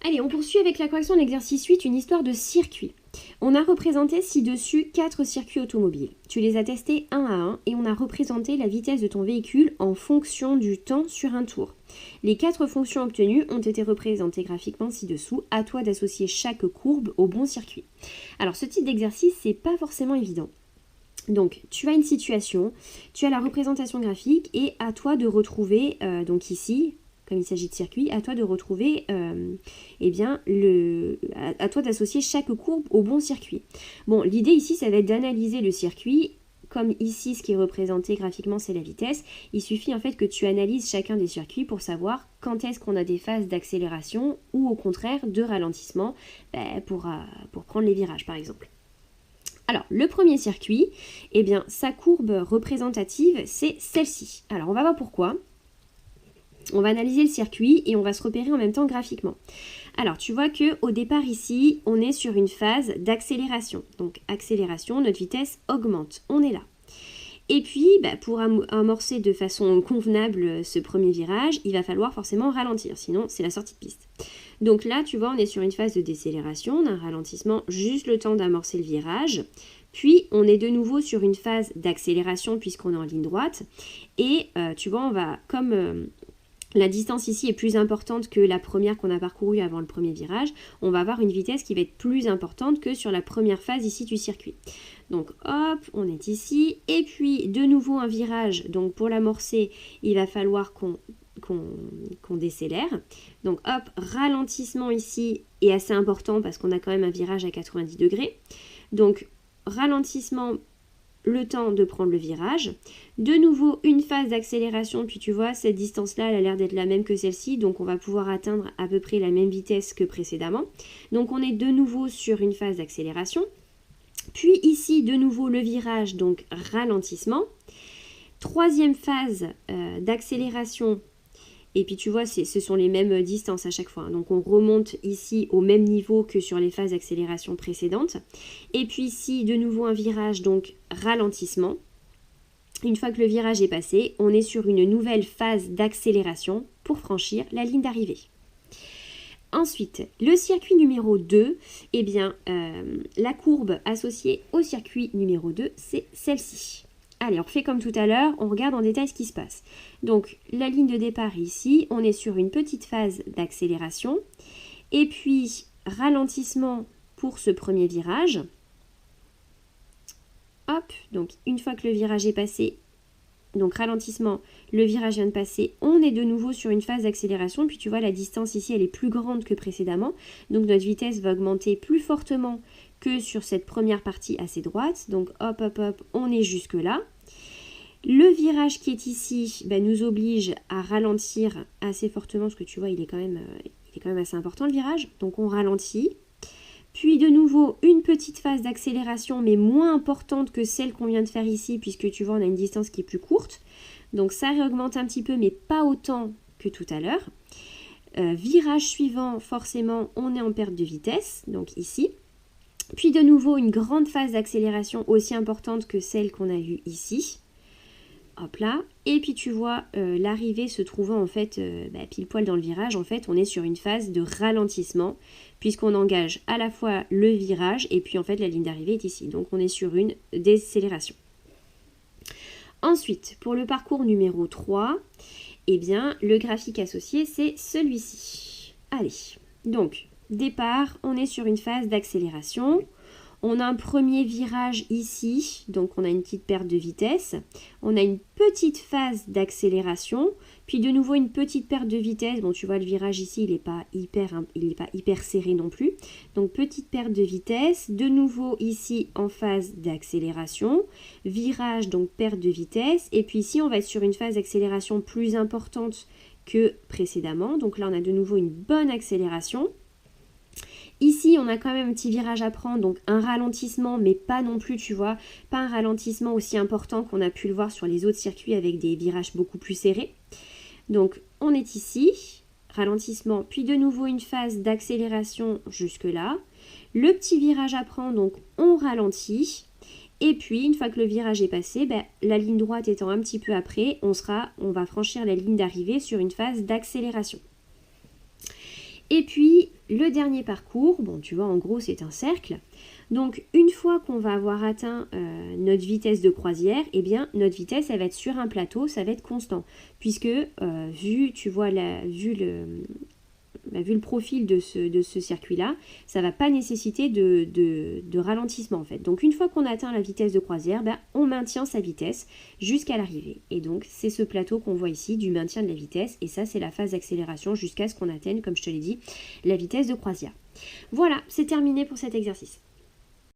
Allez, on poursuit avec la correction de l'exercice 8, une histoire de circuit. On a représenté ci-dessus 4 circuits automobiles. Tu les as testés un à un et on a représenté la vitesse de ton véhicule en fonction du temps sur un tour. Les 4 fonctions obtenues ont été représentées graphiquement ci-dessous. À toi d'associer chaque courbe au bon circuit. Alors ce type d'exercice, c'est pas forcément évident. Donc tu as une situation, tu as la représentation graphique et à toi de retrouver, donc ici, comme il s'agit de circuit, à toi de retrouver, à toi d'associer chaque courbe au bon circuit. Bon, l'idée ici, ça va être d'analyser le circuit. Comme ici, ce qui est représenté graphiquement, c'est la vitesse. Il suffit en fait que tu analyses chacun des circuits pour savoir quand est-ce qu'on a des phases d'accélération ou au contraire de ralentissement pour prendre les virages par exemple. Alors, le premier circuit, sa courbe représentative, c'est celle-ci. Alors, on va voir pourquoi. On va analyser le circuit et on va se repérer en même temps graphiquement. Alors, tu vois qu'au départ ici, on est sur une phase d'accélération. Donc, accélération, notre vitesse augmente. On est là. Et puis, pour amorcer de façon convenable ce premier virage, il va falloir forcément ralentir. Sinon, c'est la sortie de piste. Donc là, tu vois, on est sur une phase de décélération, d'un ralentissement, juste le temps d'amorcer le virage. Puis, on est de nouveau sur une phase d'accélération puisqu'on est en ligne droite. Et tu vois, on va, comme la distance ici est plus importante que la première qu'on a parcourue avant le premier virage, on va avoir une vitesse qui va être plus importante que sur la première phase ici du circuit. Donc hop, on est ici. Et puis, de nouveau un virage. Donc pour l'amorcer, il va falloir qu'on décélère. Donc hop, ralentissement ici est assez important parce qu'on a quand même un virage à 90 degrés. Donc ralentissement, le temps de prendre le virage. De nouveau une phase d'accélération, puis tu vois cette distance là elle a l'air d'être la même que celle-ci, donc on va pouvoir atteindre à peu près la même vitesse que précédemment. Donc on est de nouveau sur une phase d'accélération. Puis ici de nouveau le virage, donc ralentissement. Troisième phase d'accélération. Et puis tu vois, ce sont les mêmes distances à chaque fois. Donc on remonte ici au même niveau que sur les phases d'accélération précédentes. Et puis ici, de nouveau un virage, donc ralentissement. Une fois que le virage est passé, on est sur une nouvelle phase d'accélération pour franchir la ligne d'arrivée. Ensuite, le circuit numéro 2, la courbe associée au circuit numéro 2, c'est celle-ci. Allez, on refait comme tout à l'heure, on regarde en détail ce qui se passe. Donc, la ligne de départ ici, on est sur une petite phase d'accélération. Et puis, ralentissement pour ce premier virage. Hop, donc une fois que le virage est passé, donc ralentissement, le virage vient de passer, on est de nouveau sur une phase d'accélération. Puis tu vois, la distance ici, elle est plus grande que précédemment. Donc, notre vitesse va augmenter plus fortement que sur cette première partie assez droite. Donc, hop, hop, hop, on est jusque là. Le virage qui est ici nous oblige à ralentir assez fortement parce que tu vois, il est quand même assez important le virage. Donc on ralentit. Puis de nouveau, une petite phase d'accélération mais moins importante que celle qu'on vient de faire ici puisque tu vois, on a une distance qui est plus courte. Donc ça réaugmente un petit peu mais pas autant que tout à l'heure. Virage suivant, forcément, on est en perte de vitesse, donc ici. Puis de nouveau, une grande phase d'accélération aussi importante que celle qu'on a vue ici. Hop là, et puis tu vois l'arrivée se trouvant en fait pile poil dans le virage, en fait on est sur une phase de ralentissement puisqu'on engage à la fois le virage et puis en fait la ligne d'arrivée est ici, donc on est sur une décélération. Ensuite, pour le parcours numéro 3, le graphique associé c'est celui-ci. Allez, donc départ, on est sur une phase d'accélération. On a un premier virage ici, donc on a une petite perte de vitesse. On a une petite phase d'accélération, puis de nouveau une petite perte de vitesse. Bon, tu vois, le virage ici, il n'est pas hyper serré non plus. Donc, petite perte de vitesse. De nouveau ici, en phase d'accélération. Virage, donc perte de vitesse. Et puis ici, on va être sur une phase d'accélération plus importante que précédemment. Donc là, on a de nouveau une bonne accélération. Ici, on a quand même un petit virage à prendre, donc un ralentissement, mais pas non plus, tu vois, pas un ralentissement aussi important qu'on a pu le voir sur les autres circuits avec des virages beaucoup plus serrés. Donc, on est ici, ralentissement, puis de nouveau une phase d'accélération jusque là. Le petit virage à prendre, donc on ralentit. Et puis, une fois que le virage est passé, la ligne droite étant un petit peu après, on va franchir la ligne d'arrivée sur une phase d'accélération. Et puis, le dernier parcours, bon tu vois en gros c'est un cercle. Donc une fois qu'on va avoir atteint notre vitesse de croisière, eh bien notre vitesse elle va être sur un plateau, ça va être constant. Puisque tu vois vu le profil de ce circuit-là, ça ne va pas nécessiter de ralentissement en fait. Donc une fois qu'on atteint la vitesse de croisière, on maintient sa vitesse jusqu'à l'arrivée. Et donc c'est ce plateau qu'on voit ici du maintien de la vitesse, et ça c'est la phase d'accélération jusqu'à ce qu'on atteigne, comme je te l'ai dit, la vitesse de croisière. Voilà, c'est terminé pour cet exercice.